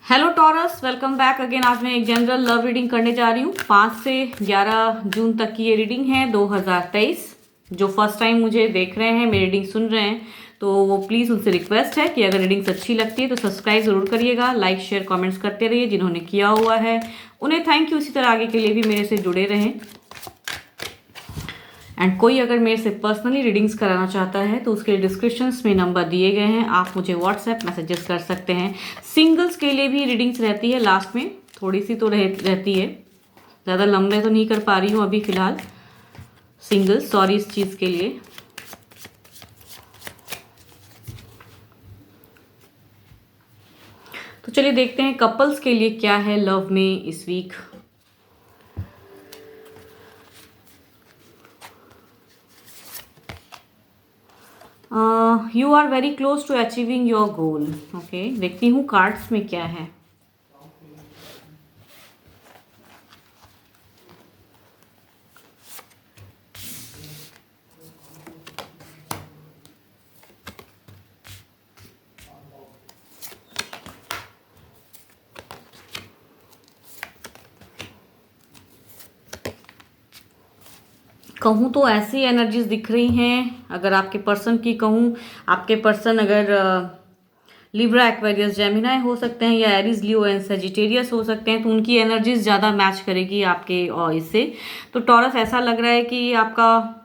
Hello taurus, welcome back again. आज मैं एक जनरल लव रीडिंग करने जा रही हूँ। 5 से 11 जून तक की ये रीडिंग है 2023। जो फर्स्ट टाइम मुझे देख रहे हैं, मेरी रीडिंग सुन रहे हैं, तो वो प्लीज़ उनसे रिक्वेस्ट है कि अगर रीडिंग्स अच्छी लगती है तो सब्सक्राइब ज़रूर करिएगा, लाइक शेयर कमेंट्स करते रहिए। जिन्होंने किया हुआ है उन्हें थैंक यू। इसी तरह आगे के लिए भी मेरे से जुड़े रहें। एंड कोई अगर मेरे से पर्सनली रीडिंग्स कराना चाहता है तो उसके लिए डिस्क्रिप्शंस में नंबर दिए गए हैं, आप मुझे व्हाट्सएप मैसेजेस कर सकते हैं। सिंगल्स के लिए भी रीडिंग्स रहती है, लास्ट में थोड़ी सी तो रहती है, ज़्यादा लंबे तो नहीं कर पा रही हूँ अभी फ़िलहाल। सिंगल्स, सॉरी इस चीज़ के लिए। तो चलिए देखते हैं कपल्स के लिए क्या है लव में इस week. You are very close to achieving your goal. Okay, देखती हूँ कार्ड्स में क्या है। कहूँ तो ऐसी एनर्जीज दिख रही हैं। अगर आपके पर्सन की कहूँ, आपके पर्सन अगर लिब्रा, एक्वेरियस, जेमिनाई हो सकते हैं, या एरीज, लियो एंड सेजिटेरियस हो सकते हैं, तो उनकी एनर्जीज ज़्यादा मैच करेगी आपके और इससे। तो टॉरस ऐसा लग रहा है कि आपका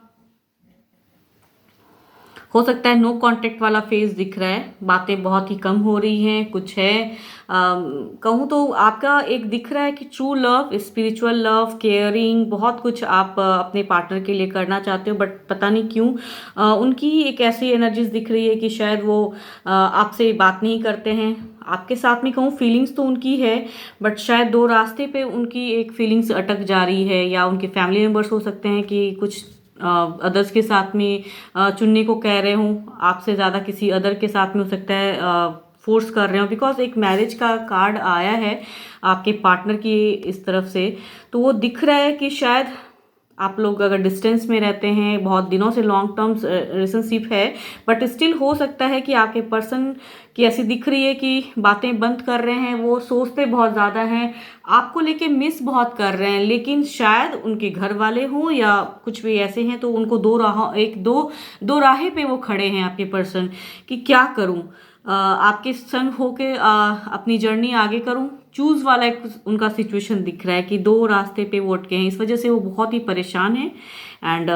हो सकता है नो कांटेक्ट वाला फेज दिख रहा है, बातें बहुत ही कम हो रही हैं, कुछ है। कहूँ तो आपका एक दिख रहा है कि true love, spiritual love, caring, बहुत कुछ आप अपने पार्टनर के लिए करना चाहते हो, बट पता नहीं क्यों उनकी एक ऐसी एनर्जीज दिख रही है कि शायद वो आपसे बात नहीं करते हैं। आपके साथ में कहूँ फीलिंग्स तो उनकी है, बट शायद दो रास्ते पे उनकी एक फीलिंग्स अटक जा रही है, या उनके फैमिली मेम्बर्स हो सकते हैं कि कुछ अदर्स के साथ में चुनने को कह रहे हूँ, आपसे ज़्यादा किसी अदर के साथ में हो सकता है फोर्स कर रहे हो। बिकॉज एक मैरिज का कार्ड आया है आपके पार्टनर की इस तरफ से, तो वो दिख रहा है कि शायद आप लोग अगर डिस्टेंस में रहते हैं, बहुत दिनों से लॉन्ग टर्म रिलेशनशिप है, बट स्टिल हो सकता है कि आपके पर्सन की ऐसी दिख रही है कि बातें बंद कर रहे हैं, वो सोचते बहुत ज़्यादा हैं, आपको लेके मिस बहुत कर रहे हैं, लेकिन शायद उनके घर वाले हों या कुछ भी ऐसे हैं, तो उनको दो राहें पे वो खड़े हैं आपके पर्सन कि क्या करूं, आपके संग होके अपनी जर्नी आगे करूं। चूज वाला एक उनका सिचुएशन दिख रहा है कि दो रास्ते पे वो अटके हैं, इस वजह से वो बहुत ही परेशान है। एंड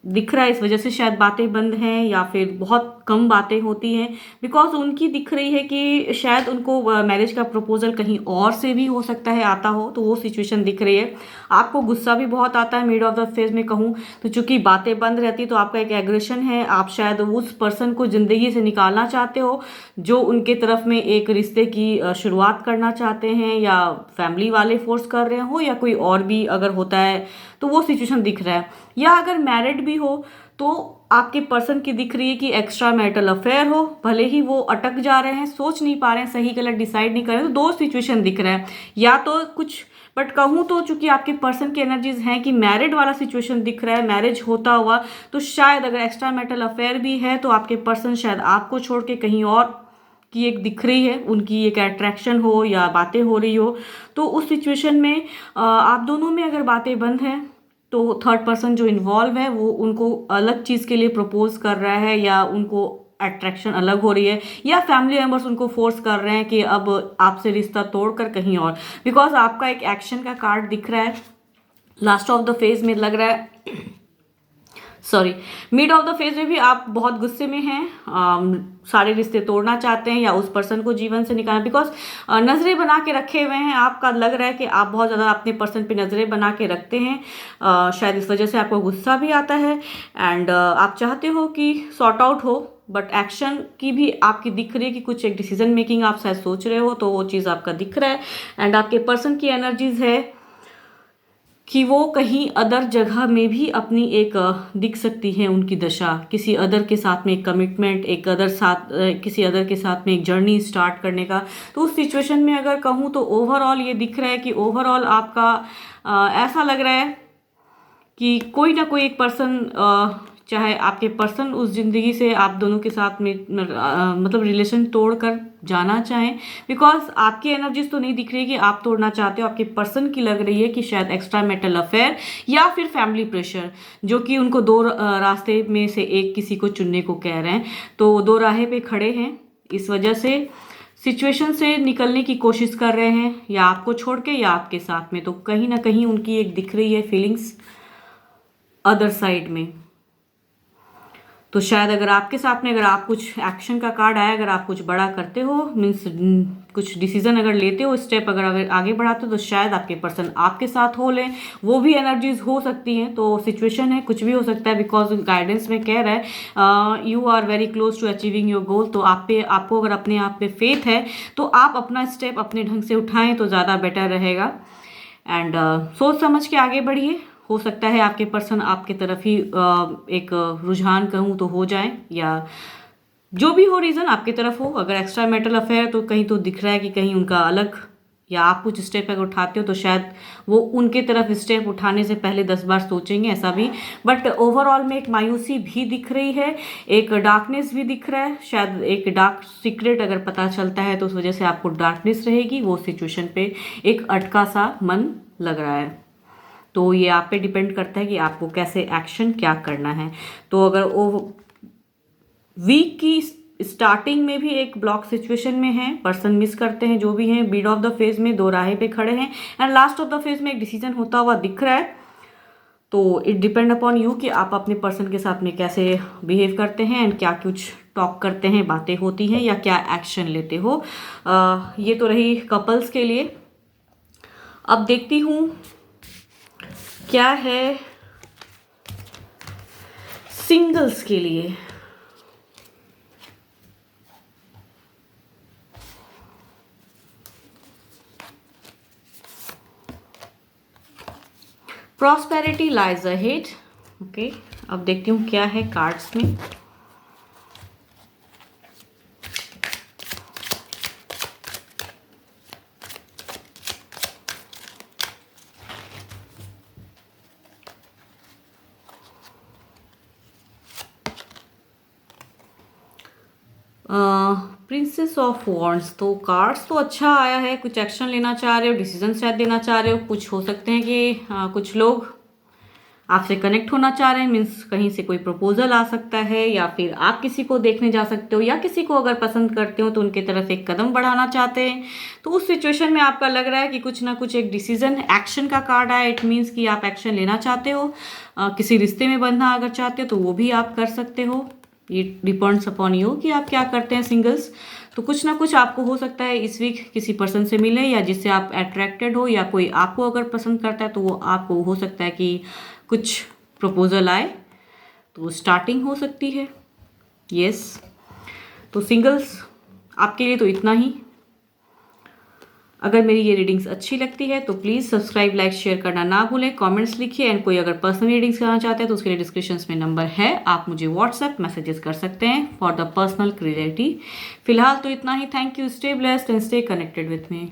दिख रहा है इस वजह से शायद बातें बंद हैं, या फिर बहुत कम बातें होती हैं। बिकॉज उनकी दिख रही है कि शायद उनको मैरिज का प्रपोजल कहीं और से भी हो सकता है आता हो, तो वो सिचुएशन दिख रही है। आपको गुस्सा भी बहुत आता है मिड ऑफ द फेज में कहूँ तो, चूंकि बातें बंद रहती तो आपका एक एग्रेशन है, आप शायद उस पर्सन को जिंदगी से निकालना चाहते हो जो उनके तरफ में एक रिश्ते की शुरुआत करना चाहते हैं, या फैमिली वाले फोर्स कर रहे हो, या कोई और भी अगर होता है तो वो सिचुएशन दिख रहा है। या अगर मैरिड भी हो तो आपके पर्सन की दिख रही है कि एक्स्ट्रा मैरिटल अफेयर हो, भले ही वो अटक जा रहे हैं, सोच नहीं पा रहे हैं, सही गलत डिसाइड नहीं कर रहे हैं, तो दो सिचुएशन दिख रहा है। या तो कुछ, बट कहूँ तो चूंकि आपके पर्सन की एनर्जीज हैं कि मैरिड वाला सिचुएशन दिख रहा है, मैरिज होता हुआ, तो शायद अगर एक्स्ट्रा मैरिटल अफेयर भी है तो आपके पर्सन शायद आपको छोड़ के कहीं और की एक दिख रही है, उनकी एक अट्रैक्शन हो या बातें हो रही हो। तो उस सिचुएशन में आप दोनों में अगर बातें बंद हैं तो थर्ड पर्सन जो इन्वॉल्व है वो उनको अलग चीज़ के लिए प्रपोज कर रहा है, या उनको अट्रैक्शन अलग हो रही है, या फैमिली मेम्बर्स उनको फोर्स कर रहे हैं कि अब आपसे रिश्ता तोड़कर कहीं और। बिकॉज आपका एक एक्शन का कार्ड दिख रहा है लास्ट ऑफ द फेज में, लग रहा है sorry mid of the phase में भी आप बहुत गुस्से में हैं, सारे रिश्ते तोड़ना चाहते हैं या उस पर्सन को जीवन से निकालना। बिकॉज नज़रें बना के रखे हुए हैं, आपका लग रहा है कि आप बहुत ज़्यादा अपने पर्सन पे नज़रें बना के रखते हैं, शायद इस वजह से आपको गुस्सा भी आता है। एंड आप चाहते हो कि सॉर्ट आउट हो, बट एक्शन की भी आपकी दिख रही है कि कुछ एक डिसीजन मेकिंग आप शायद सोच रहे हो, तो वो चीज़ आपका दिख रहा है। एंड आपके पर्सन की एनर्जीज है कि वो कहीं अदर जगह में भी अपनी एक दिख सकती है उनकी दशा, किसी अदर के साथ में एक कमिटमेंट, एक अदर साथ किसी अदर के साथ में एक जर्नी स्टार्ट करने का। तो उस सिचुएशन में अगर कहूँ तो ओवरऑल ये दिख रहा है कि ओवरऑल आपका ऐसा लग रहा है कि कोई ना कोई एक पर्सन चाहे आपके पर्सन उस ज़िंदगी से आप दोनों के साथ में मतलब रिलेशन तोड़ कर जाना चाहें, बिकॉज आपकी एनर्जीज तो नहीं दिख रही है कि आप तोड़ना चाहते हो। आपके पर्सन की लग रही है कि शायद एक्स्ट्रा मैरिटल अफेयर या फिर फैमिली प्रेशर, जो कि उनको दो रास्ते में से एक किसी को चुनने को कह रहे हैं। तो दो राहे पे खड़े हैं, इस वजह से सिचुएशन से निकलने की कोशिश कर रहे हैं, या आपको छोड़ के या आपके साथ में। तो कहीं ना कहीं उनकी एक दिख रही है फीलिंग्स अदर साइड में। तो शायद अगर आपके साथ में अगर आप कुछ एक्शन का कार्ड आया, अगर आप कुछ बड़ा करते हो, मीन्स कुछ डिसीजन अगर लेते हो, स्टेप अगर आगे बढ़ाते हो, तो शायद आपके पर्सन आपके साथ हो लें। वो भी एनर्जीज हो सकती हैं, तो सिचुएशन है, कुछ भी हो सकता है। बिकॉज गाइडेंस में कह रहा है you are very close to achieving your goal. तो आपको अगर अपने आप पे फेथ है तो आप अपना स्टेप अपने ढंग से उठाएं तो ज़्यादा बेटर रहेगा। एंड सोच समझ के आगे बढ़िए। हो सकता है आपके पर्सन आपके तरफ ही एक रुझान कहूँ तो हो जाए, या जो भी हो रीज़न आपके तरफ हो। अगर एक्स्ट्रा मैरिटल अफेयर तो कहीं तो दिख रहा है कि कहीं उनका अलग, या आप कुछ स्टेप अगर उठाते हो तो शायद वो उनके तरफ स्टेप उठाने से पहले 10 बार सोचेंगे, ऐसा भी। बट ओवरऑल में एक मायूसी भी दिख रही है, एक डार्कनेस भी दिख रहा है। शायद एक डार्क सीक्रेट अगर पता चलता है तो उस वजह से आपको डार्कनेस रहेगी, वो सिचुएशन पे एक अटका सा मन लग रहा है। तो ये आप पे डिपेंड करता है कि आपको कैसे एक्शन क्या करना है। तो अगर वो वीक की स्टार्टिंग में भी एक ब्लॉक सिचुएशन में है, पर्सन मिस करते हैं जो भी हैं, मिड ऑफ द फेज में दो राहे पे खड़े हैं, and last of the phase में एक डिसीजन होता हुआ दिख रहा है। तो इट डिपेंड अपॉन यू कि आप अपने पर्सन के साथ में कैसे बिहेव करते हैं, एंड क्या कुछ टॉक करते हैं, बातें होती हैं, या क्या एक्शन लेते हो। ये तो रही कपल्स के लिए। अब देखती हूँ क्या है सिंगल्स के लिए। Prosperity lies ahead. ओके, अब देखती हूँ क्या है कार्ड्स में। Princess of wands. तो कार्ड्स तो अच्छा आया है, कुछ एक्शन लेना चाह रहे हो, डिसीजन शायद देना चाह रहे हो। कुछ हो सकते हैं कि कुछ लोग आपसे कनेक्ट होना चाह रहे हैं, मीन्स कहीं से कोई प्रपोजल आ सकता है, या फिर आप किसी को देखने जा सकते हो, या किसी को अगर पसंद करते हो तो उनके तरफ एक कदम बढ़ाना चाहते हैं। तो उस सिचुएशन में आपका लग रहा है कि कुछ ना कुछ एक डिसीजन, एक्शन का कार्ड आया। इट मीन्स कि आप एक्शन लेना चाहते हो, किसी रिश्ते में बंधना अगर चाहते हो तो वो भी आप कर सकते हो। ये डिपेंड्स अपॉन यू कि आप क्या करते हैं सिंगल्स। तो कुछ ना कुछ आपको हो सकता है इस वीक किसी पर्सन से मिले, या जिससे आप अट्रैक्टेड हो, या कोई आपको अगर पसंद करता है तो वो आपको हो सकता है कि कुछ प्रपोजल आए, तो स्टार्टिंग हो सकती है। यस, तो सिंगल्स आपके लिए तो इतना ही। अगर मेरी ये रीडिंग्स अच्छी लगती है तो प्लीज़ सब्सक्राइब, लाइक, शेयर करना ना भूलें, कमेंट्स लिखिए। एंड कोई अगर पर्सनल रीडिंग्स करना चाहते हैं तो उसके लिए डिस्क्रिप्शन में नंबर है, आप मुझे व्हाट्सएप मैसेजेस कर सकते हैं फॉर द पर्सनल क्लियरिटी। फिलहाल तो इतना ही। Thank you, stay blessed and stay connected with me.